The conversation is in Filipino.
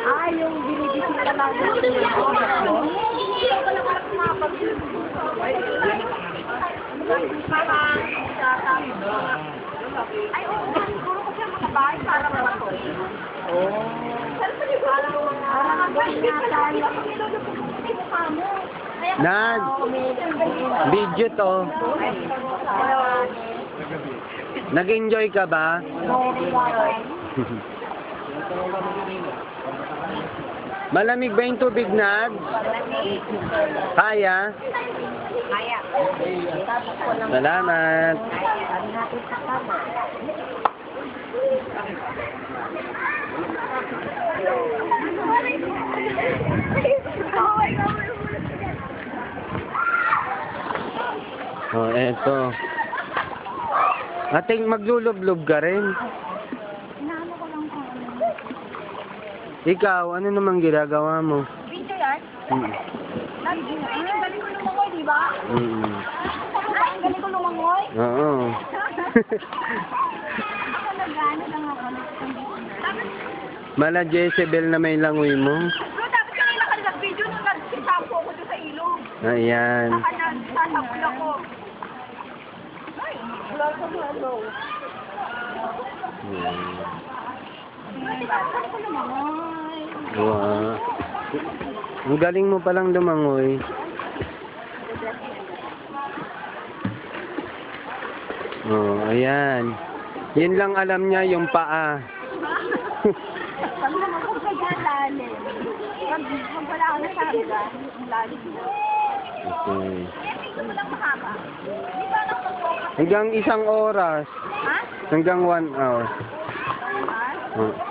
Ah, yung binibisita natin. Hindi ako nakarap mapag ay, oo, siguro ko siya makabahay para mabato. Oo. Nad, video to. Nag-enjoy ka ba? Malamig ba yung tubig, Nad? Kaya? Kaya. Salamat. Oh, eto. Ating maglulublob ka rin. Inaano ko lang kung ano. Ikaw, ano namang ginagawa mo? Video yan? Hmm. Ang galing ko lumangoy, di ba? Mm. Ay, ang galing ko lumangoy. Oo. Ako nag-ano lang ako. Mala Jezebel na may langoy mo. Bro, dapat kanina ka nag-video nung nag-sampo ko doon sa ilog. Ayan. Saka nag-sasapul ako. Ay, wala ka ba, bro? Dapat ko lumangoy. Wow. Ang galing mo palang lumangoy. Oh, ayan. Yun lang alam niya, yung paa. Sabi naman ko kaya lalim. Pag wala ako na sabi ka, ang lalim mo. Okay. Hindi mo lang mahaba. Hindi ba lang mag-focus? Hanggang 1 oras. Ha? Hanggang 1 hour. Ha? Oh.